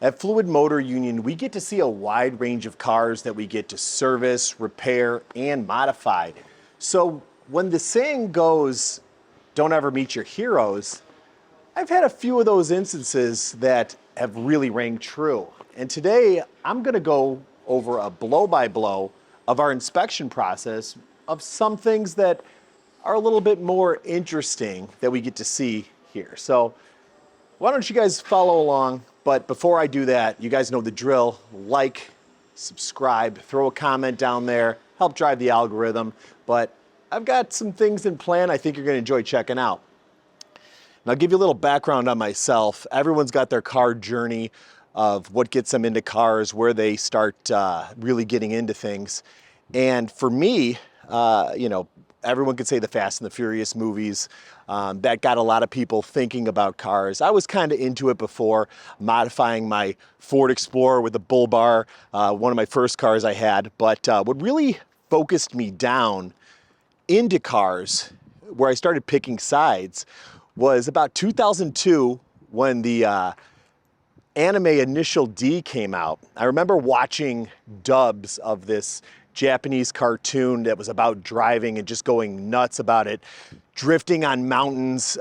At Fluid Motor Union, we get to see a wide range of cars that we get to service, repair, and modify. So when the saying goes, don't ever meet your heroes, I've had a few of those instances that have really rang true. And today, I'm gonna go over a blow-by-blow of our inspection process of some things that are a little bit more interesting that we get to see here. So why don't you guys follow along? But before I do that, you guys know the drill. Like, subscribe, throw a comment down there, help drive the algorithm. But I've got some things in plan I think you're gonna enjoy checking out. And I'll give you a little background on myself. Everyone's got their car journey of what gets them into cars, where they start really getting into things. And for me, everyone could say the Fast and the Furious movies. That got a lot of people thinking about cars. I was kind of into it before, modifying my Ford Explorer with a bull bar, one of my first cars I had. But what really focused me down into cars, where I started picking sides, was about 2002 when the anime Initial D came out. I remember watching dubs of this Japanese cartoon that was about driving and just going nuts about it, drifting on mountains,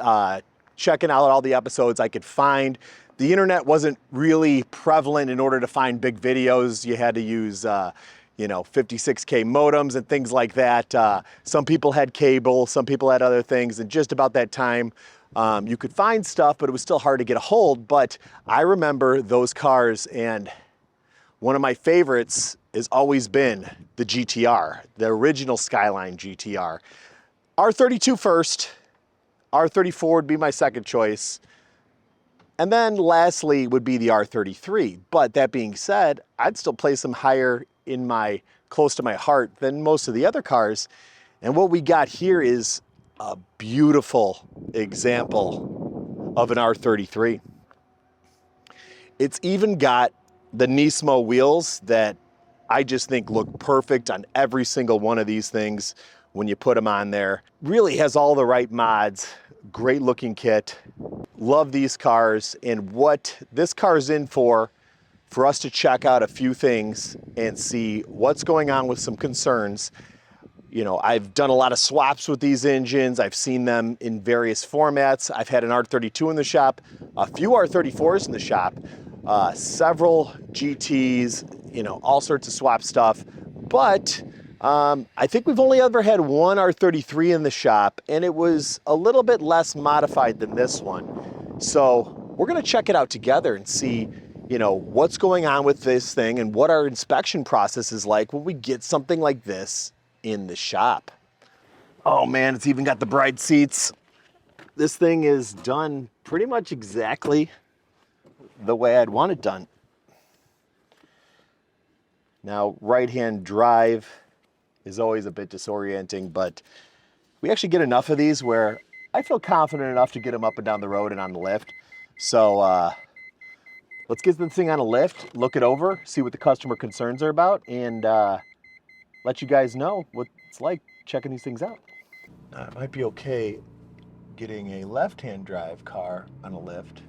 checking out all the episodes I could find. The internet wasn't really prevalent. In order to find big videos, you had to use 56K modems and things like that. Some people had cable, some people had other things, and just about that time, you could find stuff, but it was still hard to get a hold. But I remember those cars, and one of my favorites has always been the GTR, the original Skyline GTR. R32 first, R34 would be my second choice, and then lastly would be the R33. But that being said, I'd still place them higher close to my heart than most of the other cars. And what we got here is a beautiful example of an R33. It's even got the Nismo wheels that I just think look perfect on every single one of these things when you put them on there. Really has all the right mods, great looking kit. Love these cars, and what this car's in for us to check out a few things and see what's going on with some concerns. I've done a lot of swaps with these engines. I've seen them in various formats. I've had an R32 in the shop, a few R34s in the shop, several GTs, all sorts of swap stuff. But I think we've only ever had one R33 in the shop, and it was a little bit less modified than this one. So we're gonna check it out together and see, what's going on with this thing and what our inspection process is like when we get something like this in the shop. Oh man, it's even got the bride seats. This thing is done pretty much exactly the way I'd want it done. Now, right-hand drive is always a bit disorienting, but we actually get enough of these where I feel confident enough to get them up and down the road and on the lift. So let's get this thing on a lift, look it over, see what the customer concerns are about, and let you guys know what it's like checking these things out. It might be okay getting a left-hand drive car on a lift,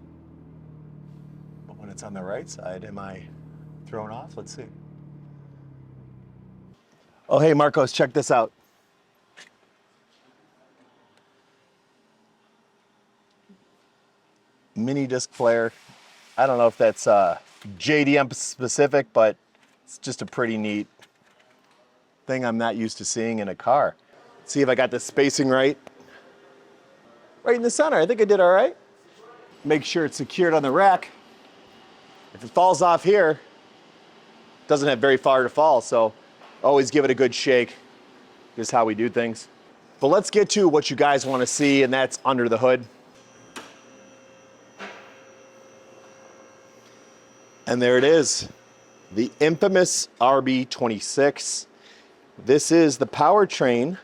but when it's on the right side, am I thrown off? Let's see. Oh, hey, Marcos, check this out. Mini disc player. I don't know if that's JDM specific, but it's just a pretty neat thing I'm not used to seeing in a car. Let's see if I got the spacing right. Right in the center, I think I did all right. Make sure it's secured on the rack. If it falls off here, it doesn't have very far to fall, so always give it a good shake. Just how we do things. But let's get to what you guys want to see, and that's under the hood. And there it is, the infamous RB26. This is the powertrain,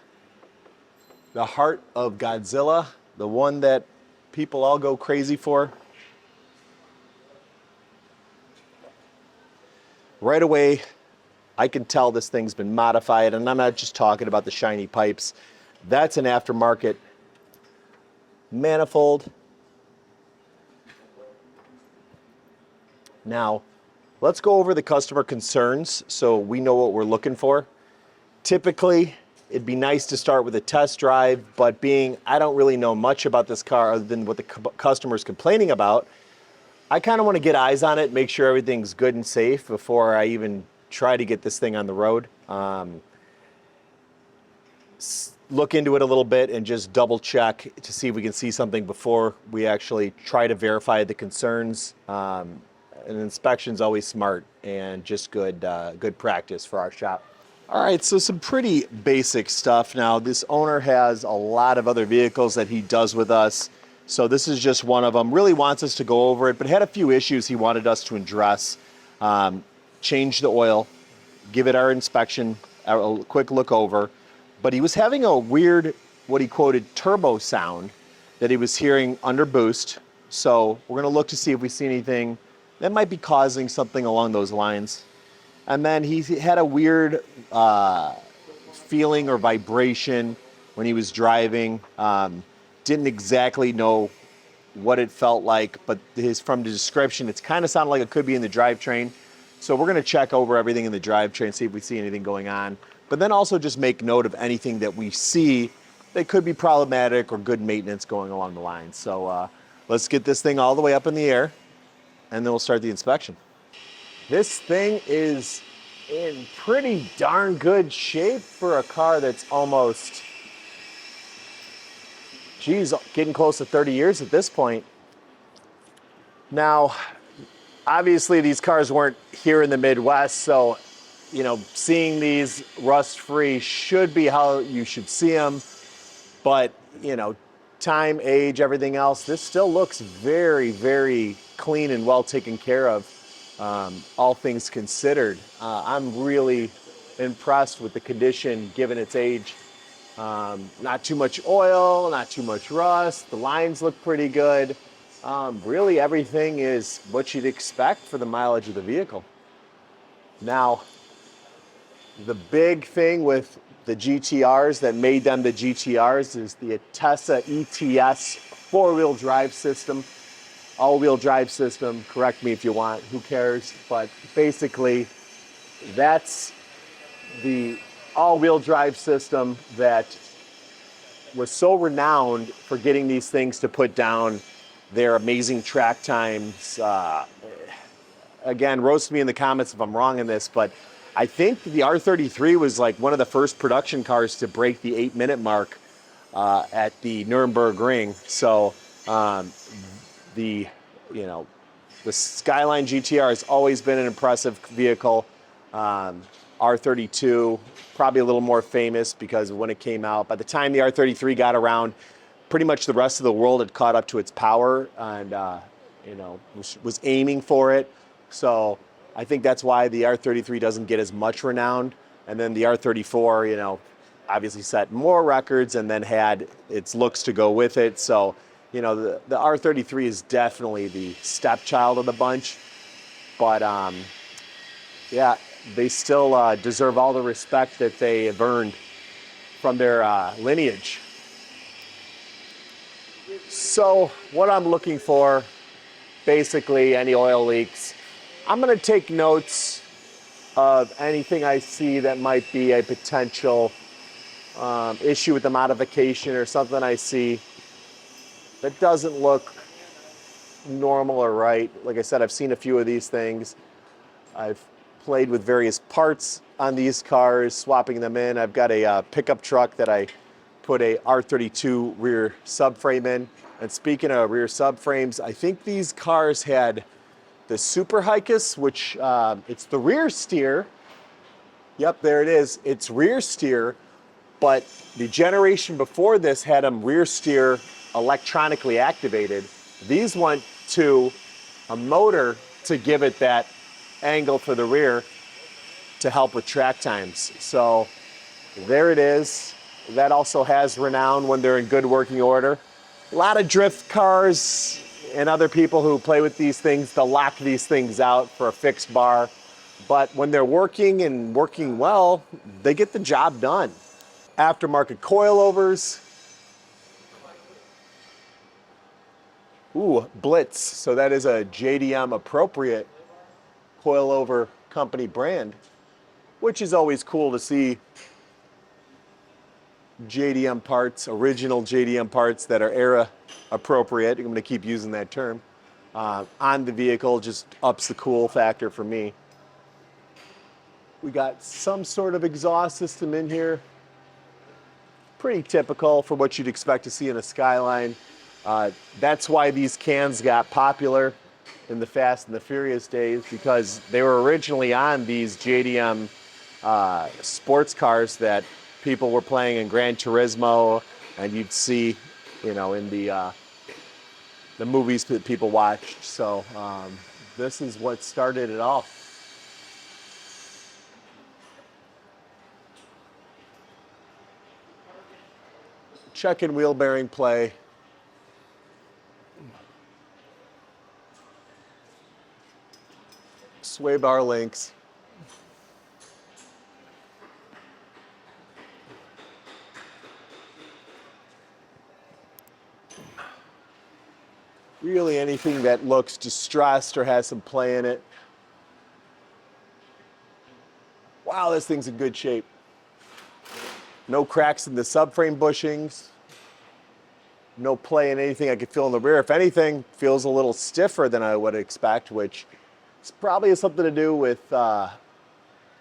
the heart of Godzilla, the one that people all go crazy for. Right away, I can tell this thing's been modified, and I'm not just talking about the shiny pipes. That's an aftermarket manifold. Now, let's go over the customer concerns so we know what we're looking for. Typically, it'd be nice to start with a test drive, but being I don't really know much about this car other than what the customer's complaining about, I kind of want to get eyes on it, make sure everything's good and safe before I even try to get this thing on the road. Look into it a little bit and just double check to see if we can see something before we actually try to verify the concerns. An inspection's always smart and just good practice for our shop. All right, so some pretty basic stuff. Now, this owner has a lot of other vehicles that he does with us, so this is just one of them. Really wants us to go over it, but had a few issues he wanted us to address. Change the oil, give it our inspection, a quick look over. But he was having a weird, what he quoted, turbo sound that he was hearing under boost. So we're gonna look to see if we see anything that might be causing something along those lines. And then he had a weird feeling or vibration when he was driving. Didn't exactly know what it felt like, but from the description, it's kind of sounded like it could be in the drivetrain. So we're gonna check over everything in the drivetrain, see if we see anything going on. But then also just make note of anything that we see that could be problematic or good maintenance going along the line. So let's get this thing all the way up in the air and then we'll start the inspection. This thing is in pretty darn good shape for a car that's almost, geez, getting close to 30 years at this point. Now, obviously these cars weren't here in the Midwest, so you know, seeing these rust-free should be how you should see them, but you know, time, age, everything else, this still looks very, very clean and well taken care of, all things considered. I'm really impressed with the condition given its age. Not too much oil, not too much rust, the lines look pretty good. Really everything is what you'd expect for the mileage of the vehicle. Now, the big thing with the GTRs that made them the GTRs is the Atessa ETS four-wheel drive system, all-wheel drive system. Correct me if you want, who cares? But basically, that's the all-wheel drive system that was so renowned for getting these things to put down their amazing track times. Again, roast me in the comments if I'm wrong in this, but I think the R33 was like one of the first production cars to break the 8-minute mark at the Nürburgring Ring. So the Skyline GTR has always been an impressive vehicle. R32 probably a little more famous because when it came out, by the time the R33 got around, pretty much the rest of the world had caught up to its power and was aiming for it. So I think that's why the R33 doesn't get as much renown. And then the R34, obviously set more records and then had its looks to go with it. So, the R33 is definitely the stepchild of the bunch. But, yeah, they still deserve all the respect that they have earned from their lineage. So what I'm looking for, basically any oil leaks. I'm going to take notes of anything I see that might be a potential issue with the modification or something I see that doesn't look normal or right. Like I said, I've seen a few of these things. I've played with various parts on these cars, swapping them in. I've got a pickup truck that I put a R32 rear subframe in. And speaking of rear subframes, I think these cars had the Super Hicus, which it's the rear steer. Yep, there it is. It's rear steer, but the generation before this had them rear steer electronically activated. These went to a motor to give it that angle for the rear to help with track times. So there it is. That also has renown when they're in good working order. A lot of drift cars and other people who play with these things, they'll lock these things out for a fixed bar. But when they're working and working well, they get the job done. Aftermarket coilovers. Ooh, Blitz. So that is a JDM appropriate coilover company brand, which is always cool to see JDM parts, original JDM parts that are era appropriate. I'm going to keep using that term on the vehicle. Just ups the cool factor for me. We got some sort of exhaust system in here. Pretty typical for what you'd expect to see in a Skyline. That's why these cans got popular in the Fast and the Furious days, because they were originally on these JDM sports cars that people were playing in Gran Turismo, and you'd see, you know, in the movies that people watched. So this is what started it all. Check-in wheel bearing play. Sway bar links. Really anything that looks distressed or has some play in it. Wow, this thing's in good shape. No cracks in the subframe bushings. No play in anything I could feel in the rear. If anything, feels a little stiffer than I would expect, which probably has something to do with the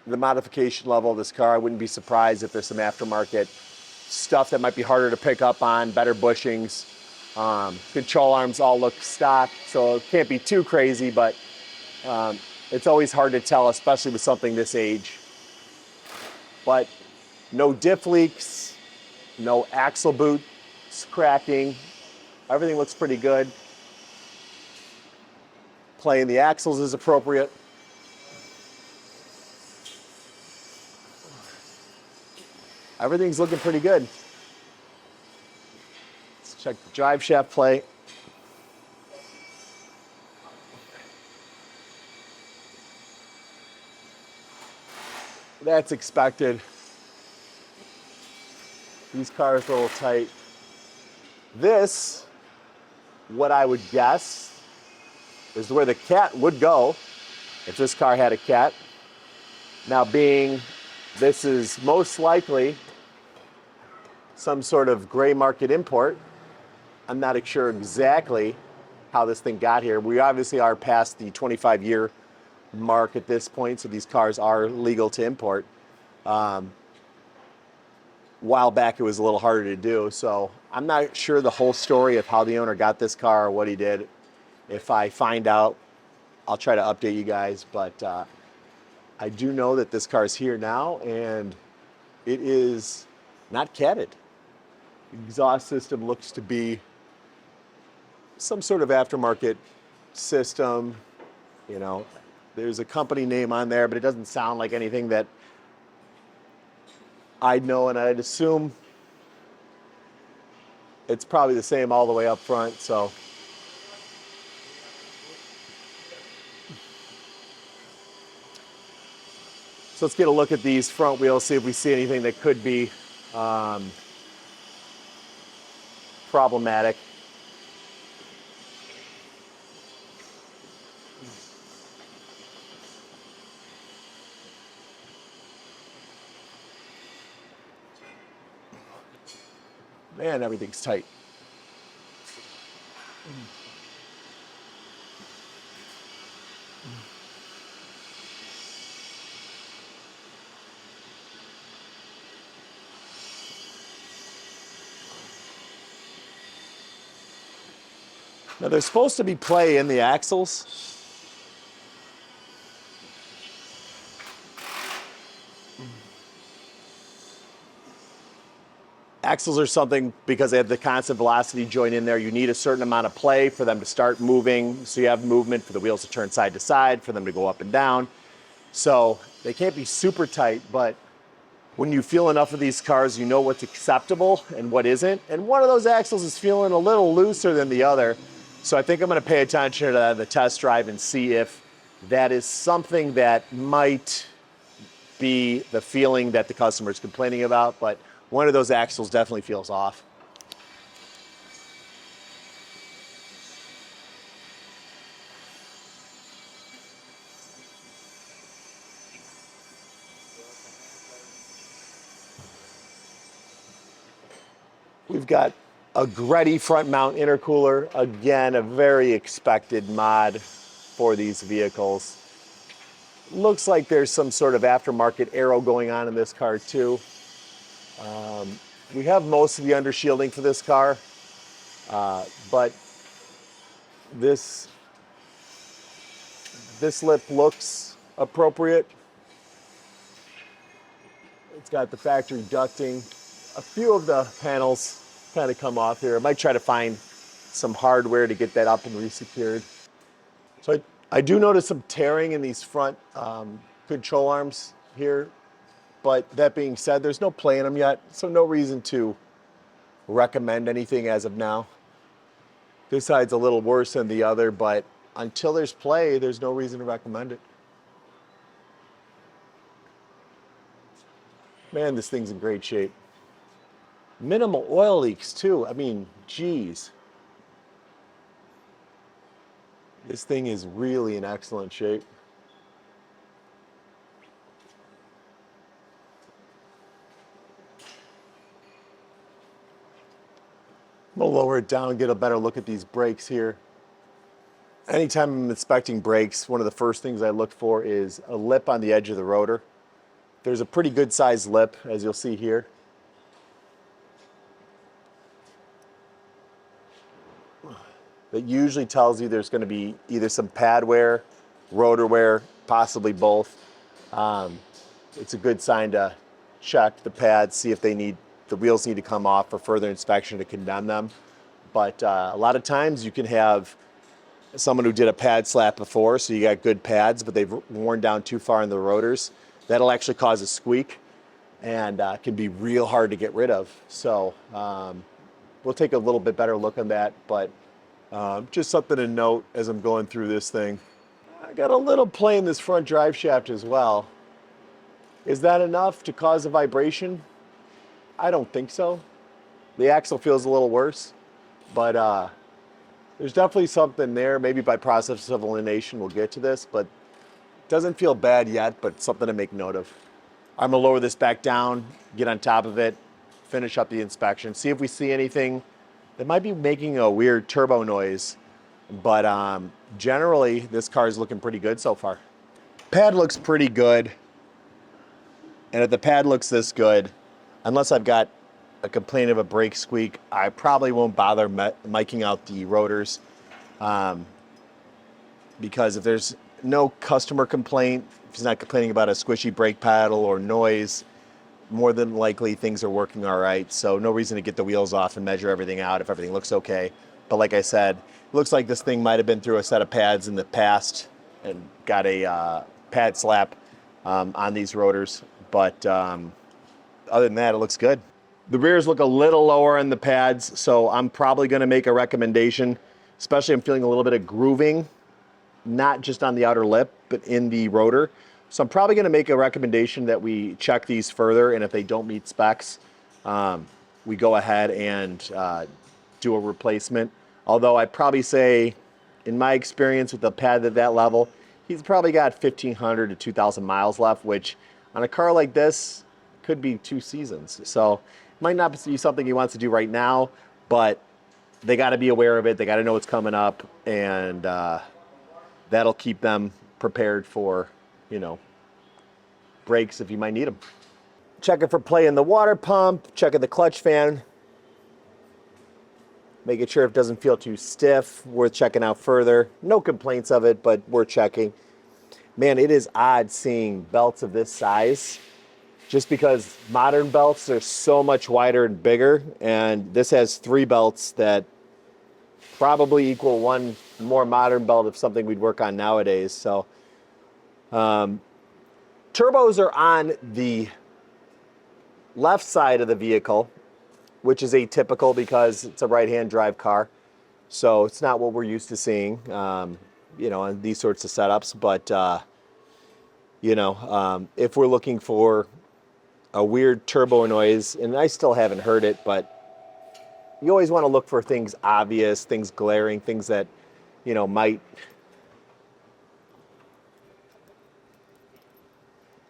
modification level of this car. I wouldn't be surprised if there's some aftermarket stuff that might be harder to pick up on, better bushings. Control arms all look stock, so it can't be too crazy, but it's always hard to tell, especially with something this age. But no diff leaks, no axle boots cracking. Everything looks pretty good. Playing the axles is appropriate. Everything's looking pretty good. Let's check the drive shaft play. That's expected. These cars are a little tight. This, what I would guess, is where the cat would go if this car had a cat. Now, being this is most likely some sort of gray market import, I'm not sure exactly how this thing got here. We obviously are past the 25-year mark at this point, so these cars are legal to import. A while back it was a little harder to do, so I'm not sure the whole story of how the owner got this car or what he did. If I find out, I'll try to update you guys, but I do know that this car is here now, and it is not catted. The exhaust system looks to be some sort of aftermarket system. You know, there's a company name on there, but it doesn't sound like anything that I'd know, and I'd assume it's probably the same all the way up front. So let's get a look at these front wheels, see if we see anything that could be problematic. Man, everything's tight. Now, there's supposed to be play in the axles. Axles are something, because they have the constant velocity joint in there, you need a certain amount of play for them to start moving. So you have movement for the wheels to turn side to side, for them to go up and down. So they can't be super tight, but when you feel enough of these cars, you know what's acceptable and what isn't. And one of those axles is feeling a little looser than the other. So I think I'm going to pay attention to the test drive and see if that is something that might be the feeling that the customer is complaining about. But one of those axles definitely feels off. We've got a Greddy front mount intercooler. Again, a very expected mod for these vehicles. Looks like there's some sort of aftermarket aero going on in this car too. We have most of the undershielding for this car, but this lip looks appropriate. It's got the factory ducting. A few of the panels kind of come off here. I might try to find some hardware to get that up and resecured. So I do notice some tearing in these front control arms here, but that being said, there's no play in them yet, so no reason to recommend anything as of now. This side's a little worse than the other, but until there's play, there's no reason to recommend it. Man, this thing's in great shape. Minimal oil leaks too. I mean, geez. This thing is really in excellent shape. I'm gonna lower it down and get a better look at these brakes here. Anytime I'm inspecting brakes, one of the first things I look for is a lip on the edge of the rotor. There's a pretty good sized lip, as you'll see here. That usually tells you there's going to be either some pad wear, rotor wear, possibly both. It's a good sign to check the pads, see if the wheels need to come off for further inspection to condemn them. But a lot of times you can have someone who did a pad slap before, so you got good pads, but they've worn down too far in the rotors. That'll actually cause a squeak and can be real hard to get rid of. So we'll take a little bit better look on that, but just something to note as I'm going through this thing. I got a little play in this front drive shaft as well. Is that enough to cause a vibration? I don't think so. The axle feels a little worse, but there's definitely something there. Maybe by process of elimination we'll get to this, but it doesn't feel bad yet, but something to make note of. I'm gonna lower this back down, get on top of it, finish up the inspection, see if we see anything that might be making a weird turbo noise, but generally this car is looking pretty good so far. Pad looks pretty good, and if the pad looks this good, unless I've got a complaint of a brake squeak, I probably won't bother miking out the rotors, because if there's no customer complaint, if he's not complaining about a squishy brake paddle or noise, more than likely things are working all right. So no reason to get the wheels off and measure everything out if everything looks okay. But like I said, it looks like this thing might have been through a set of pads in the past and got a pad slap on these rotors. But other than that, it looks good. The rears look a little lower on the pads, so I'm probably going to make a recommendation, especially I'm feeling a little bit of grooving, not just on the outer lip, but in the rotor. So I'm probably going to make a recommendation that we check these further, and if they don't meet specs, we go ahead and do a replacement. Although I'd probably say, in my experience with the pad at that level, he's probably got 1,500 to 2,000 miles left, which on a car like this could be 2 seasons. So it might not be something he wants to do right now, but they got to be aware of it. They got to know what's coming up, and that'll keep them prepared for, you know, brakes if you might need them. Checking for play in the water pump, checking the clutch fan, making sure it doesn't feel too stiff, worth checking out further. No complaints of it, but worth checking. Man, it is odd seeing belts of this size, just because modern belts are so much wider and bigger, and this has 3 belts that probably equal one more modern belt of something we'd work on nowadays. So turbos are on the left side of the vehicle, which is atypical because it's a right-hand drive car. So it's not what we're used to seeing, you know, on these sorts of setups. But, you know, if we're looking for a weird turbo noise, and I still haven't heard it, but you always want to look for things obvious, things glaring, things that, you know, might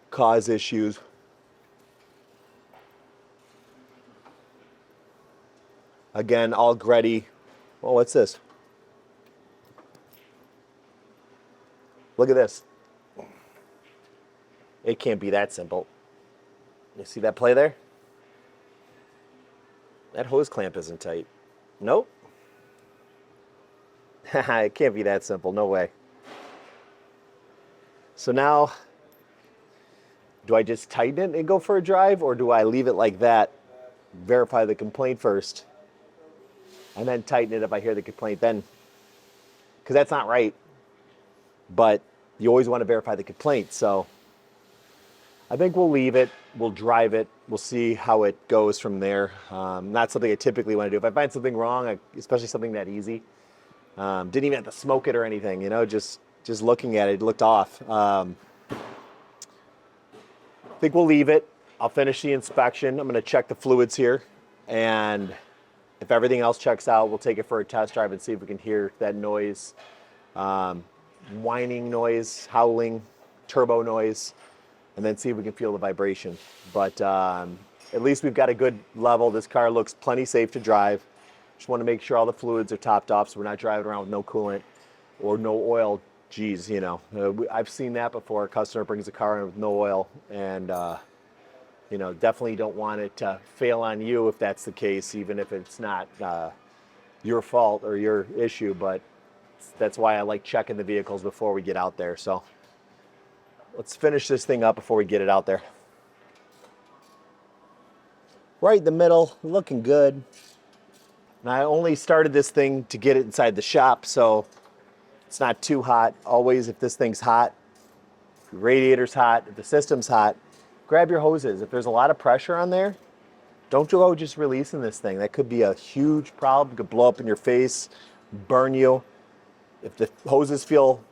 cause issues. Again, all gritty. Oh, what's this? Look at this. It can't be that simple. You see that play there? That hose clamp isn't tight. Nope. It can't be that simple. No way. So now, do I just tighten it and go for a drive, or do I leave it like that, verify the complaint first, and then tighten it if I hear the complaint then? Because that's not right. But you always want to verify the complaint. So I think we'll leave it. We'll drive it. We'll see how it goes from there. Not something I typically want to do. If I find something wrong, especially something that easy, didn't even have to smoke it or anything, you know, just looking at it, it looked off. I think we'll leave it. I'll finish the inspection. I'm going to check the fluids here. And if everything else checks out, we'll take it for a test drive and see if we can hear that noise, whining noise, howling, turbo noise, and then see if we can feel the vibration. But at least we've got a good level. This car looks plenty safe to drive. Just want to make sure all the fluids are topped off so we're not driving around with no coolant or no oil. Geez, you know, I've seen that before. A customer brings a car in with no oil, and you know, definitely don't want it to fail on you if that's the case, even if it's not your fault or your issue. But that's why I like checking the vehicles before we get out there. So let's finish this thing up before we get it out there. Right in the middle, looking good. And I only started this thing to get it inside the shop, so it's not too hot. Always, if this thing's hot, if the radiator's hot, if the system's hot, grab your hoses. If there's a lot of pressure on there, don't go just releasing this thing. That could be a huge problem. It could blow up in your face, burn you. If the hoses feel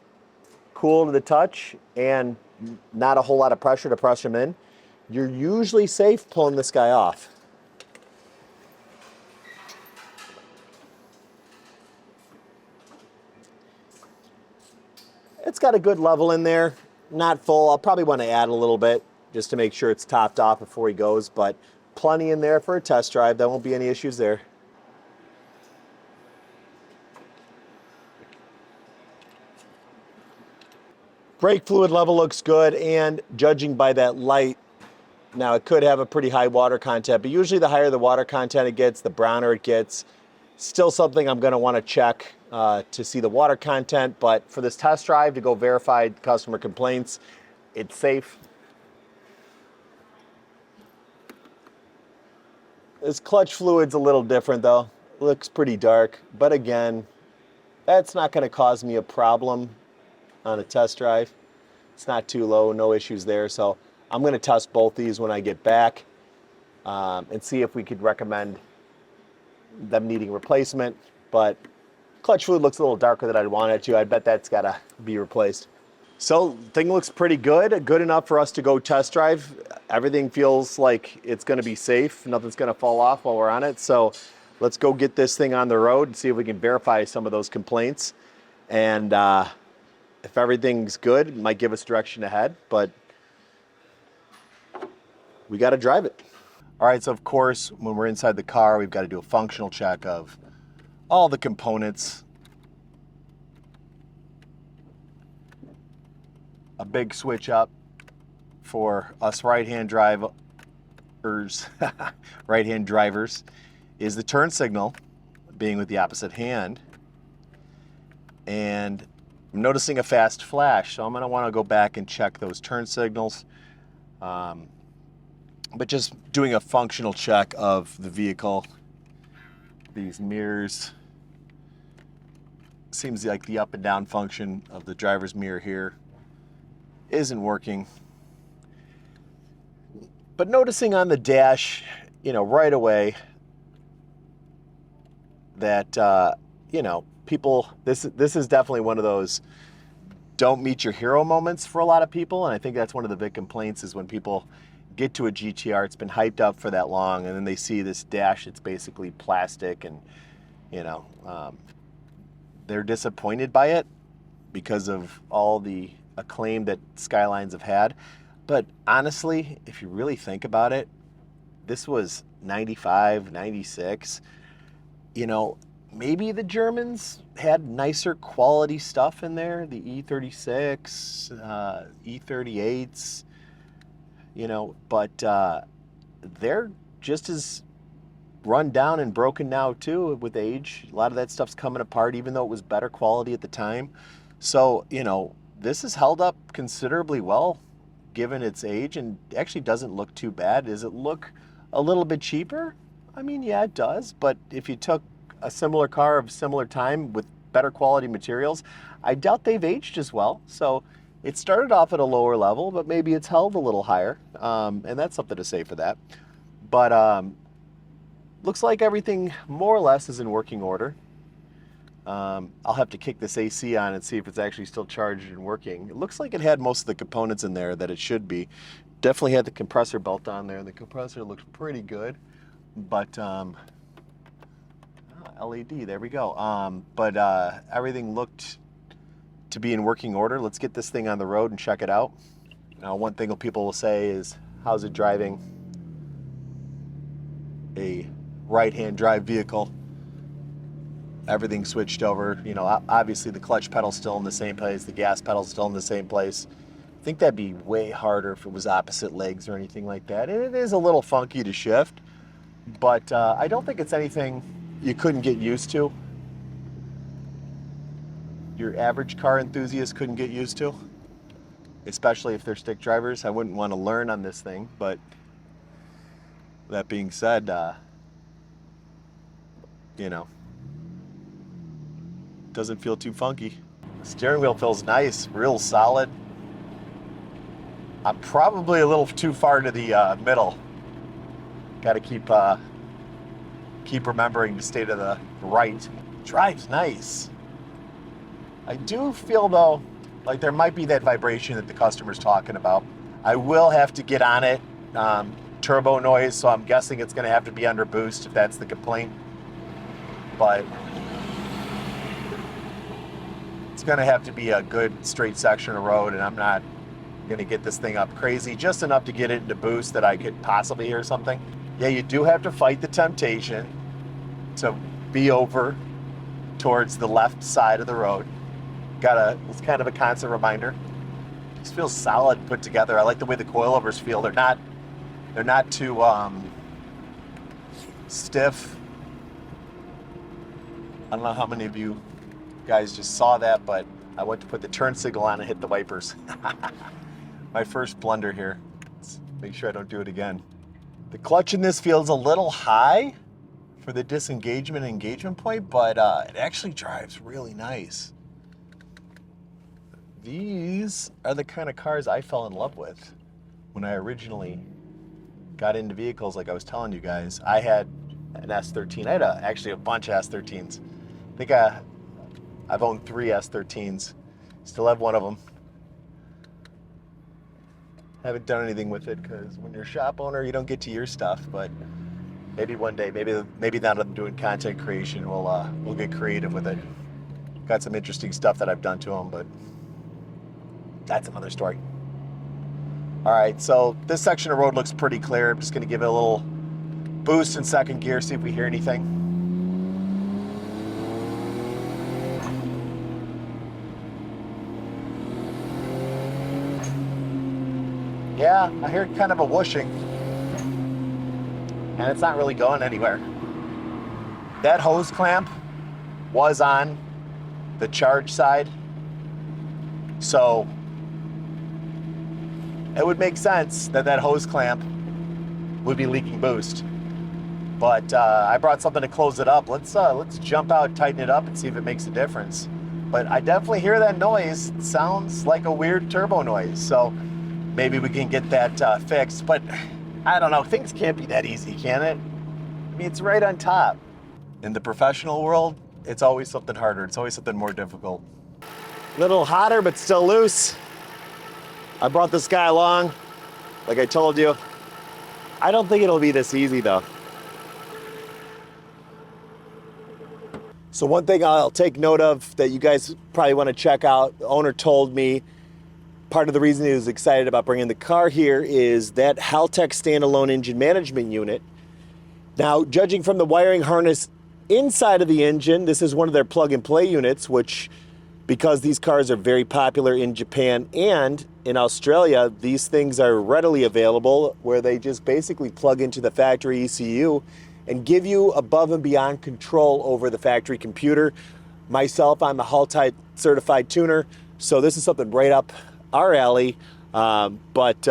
cool to the touch and not a whole lot of pressure to press them in, you're usually safe pulling this guy off. It's got a good level in there, not full. I'll probably want to add a little bit just to make sure it's topped off before he goes, but plenty in there for a test drive. There won't be any issues there. Brake fluid level looks good, and judging by that light, now it could have a pretty high water content, but usually the higher the water content it gets, the browner it gets. Still something I'm going to want to check to see the water content, but for this test drive to go verify customer complaints, it's safe. This clutch fluid's a little different though. Looks pretty dark, but again, that's not going to cause me a problem on a test drive. It's not too low, no issues there. So I'm going to test both these when I get back and see if we could recommend them needing replacement. But clutch fluid looks a little darker than I'd want it to. I bet that's got to be replaced. So thing looks pretty good, good enough for us to go test drive. Everything feels like it's going to be safe. Nothing's going to fall off while we're on it. So let's go get this thing on the road and see if we can verify some of those complaints. And if everything's good, it might give us direction ahead, but we got to drive it. All right, so of course, when we're inside the car, we've got to do a functional check of all the components. A big switch up for us right-hand drivers is the turn signal being with the opposite hand. And I'm noticing a fast flash, so I'm going to want to go back and check those turn signals. But just doing a functional check of the vehicle. These mirrors. Seems like the up and down function of the driver's mirror here isn't working. But noticing on the dash, you know, right away that, you know, people, this is definitely one of those don't meet your hero moments for a lot of people. And I think that's one of the big complaints is when people get to a GTR, it's been hyped up for that long, and then they see this dash, it's basically plastic, and, you know, they're disappointed by it because of all the acclaim that Skylines have had. But honestly, if you really think about it, this was 95, 96. you know, maybe the Germans had nicer quality stuff in there, the E36, E38s, you know, but they're just as run down and broken now too with age. A lot of that stuff's coming apart, even though it was better quality at the time. So, you know, this has held up considerably well given its age and actually doesn't look too bad. Does it look a little bit cheaper? I mean, yeah, it does. But if you took a similar car of similar time with better quality materials, I doubt they've aged as well. So it started off at a lower level, but maybe it's held a little higher. And that's something to say for that. But looks like everything more or less is in working order. I'll have to kick this AC on and see if it's actually still charged and working. It looks like it had most of the components in there that it should be. Definitely had the compressor belt on there. The compressor looks pretty good, but LED, there we go. But everything looked to be in working order. Let's get this thing on the road and check it out. Now, one thing people will say is, how's it driving a right-hand drive vehicle? Everything switched over. You know, obviously the clutch pedal's still in the same place, the gas pedal's still in the same place. I think that'd be way harder if it was opposite legs or anything like that. And it is a little funky to shift, but I don't think it's anything you couldn't get used to. Your average car enthusiast couldn't get used to, especially if they're stick drivers. I wouldn't want to learn on this thing, but that being said, you know, doesn't feel too funky. Steering wheel feels nice, real solid. I'm probably a little too far to the middle. Got to keep remembering to stay to the right. Drives nice. I do feel though, like there might be that vibration that the customer's talking about. I will have to get on it. Turbo noise, so I'm guessing it's going to have to be under boost if that's the complaint. But it's going to have to be a good straight section of road, and I'm not going to get this thing up crazy, just enough to get it into boost that I could possibly hear something. Yeah, you do have to fight the temptation to be over towards the left side of the road. It's kind of a constant reminder. This feels solid put together. I like the way the coilovers feel. They're not too stiff. I don't know how many of you guys just saw that, but I went to put the turn signal on and hit the wipers. My first blunder here. Let's make sure I don't do it again. The clutch in this feels a little high for the disengagement and engagement point, but it actually drives really nice. These are the kind of cars I fell in love with when I originally got into vehicles. Like I was telling you guys, I had an S13. I had actually a bunch of S13s. I think I've owned 3 S13s. Still have one of them. Haven't done anything with it because when you're a shop owner, you don't get to your stuff. But maybe one day, maybe now that I'm doing content creation, we'll get creative with it. Got some interesting stuff that I've done to them, but that's another story. All right, so this section of road looks pretty clear. I'm just going to give it a little boost in second gear, see if we hear anything. Yeah, I hear kind of a whooshing, and it's not really going anywhere. That hose clamp was on the charge side, so it would make sense that hose clamp would be leaking boost. But I brought something to close it up. Let's jump out, tighten it up, and see if it makes a difference. But I definitely hear that noise. It sounds like a weird turbo noise. So maybe we can get that fixed. But I don't know, things can't be that easy, can it? I mean, it's right on top. In the professional world, it's always something harder. It's always something more difficult. A little hotter, but still loose. I brought this guy along, like I told you. I don't think it'll be this easy though. So one thing I'll take note of that you guys probably want to check out, the owner told me part of the reason he was excited about bringing the car here is that Haltech standalone engine management unit. Now, judging from the wiring harness inside of the engine, this is one of their plug-and-play units, which, because these cars are very popular in Japan and in Australia, these things are readily available where they just basically plug into the factory ECU and give you above and beyond control over the factory computer. Myself, I'm a Hull-Type certified tuner, so this is something right up our alley, but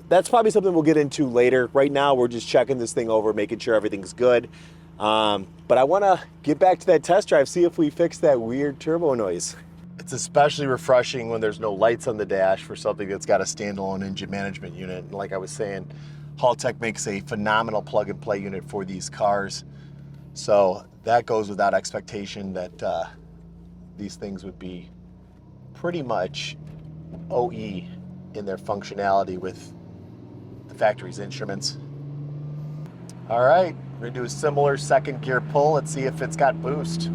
that's probably something we'll get into later. Right now, we're just checking this thing over, making sure everything's good. But I want to get back to that test drive, see if we fix that weird turbo noise. It's especially refreshing when there's no lights on the dash for something that's got a standalone engine management unit. And like I was saying, Hull-Tech makes a phenomenal plug-and-play unit for these cars. So that goes without expectation that these things would be pretty much OE in their functionality with the factory's instruments. All right, we're gonna do a similar second gear pull. Let's see if it's got boost.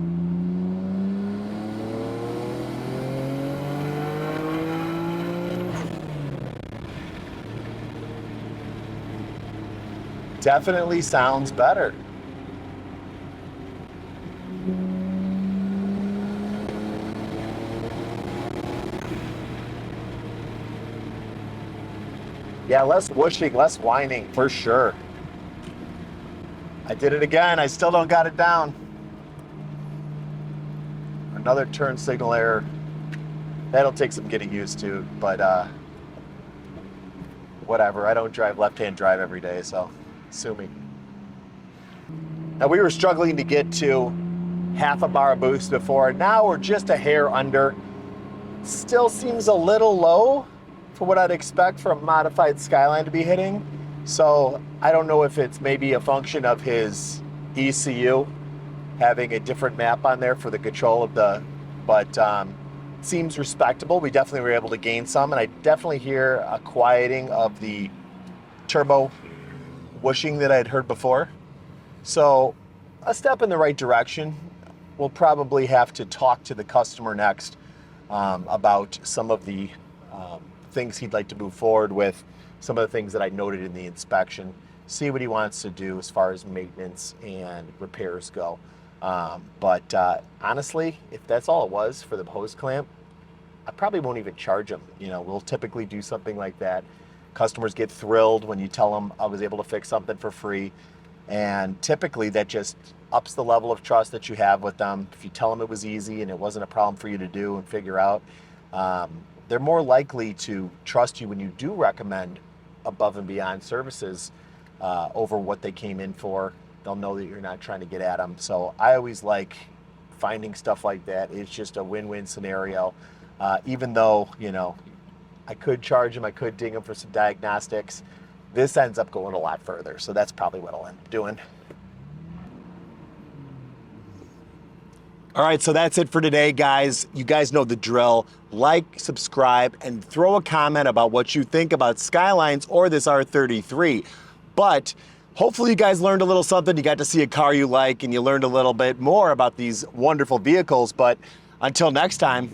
Definitely sounds better. Yeah, less whooshing, less whining, for sure. I did it again, I still don't got it down. Another turn signal error. That'll take some getting used to, but whatever. I don't drive left-hand drive every day, so sue me. Now, we were struggling to get to half a bar of boost before. Now we're just a hair under. Still seems a little low for what I'd expect for a modified Skyline to be hitting. So I don't know if it's maybe a function of his ECU having a different map on there for the control of the, but seems respectable. We definitely were able to gain some, and I definitely hear a quieting of the turbo whooshing that I'd heard before. So a step in the right direction. We'll probably have to talk to the customer next about some of the things he'd like to move forward with, some of the things that I noted in the inspection, see what he wants to do as far as maintenance and repairs go. But honestly, if that's all it was for the hose clamp, I probably won't even charge him. You know, we'll typically do something like that. Customers get thrilled when you tell them I was able to fix something for free. And typically that just ups the level of trust that you have with them. If you tell them it was easy and it wasn't a problem for you to do and figure out, they're more likely to trust you when you do recommend above and beyond services over what they came in for. They'll know that you're not trying to get at them. So I always like finding stuff like that. It's just a win-win scenario. Even though, you know, I could charge them, I could ding them for some diagnostics. This ends up going a lot further. So that's probably what I'll end up doing. All right, so that's it for today, guys. You guys know the drill. Like, subscribe, and throw a comment about what you think about Skylines or this R33. But hopefully you guys learned a little something. You got to see a car you like, and you learned a little bit more about these wonderful vehicles. But until next time,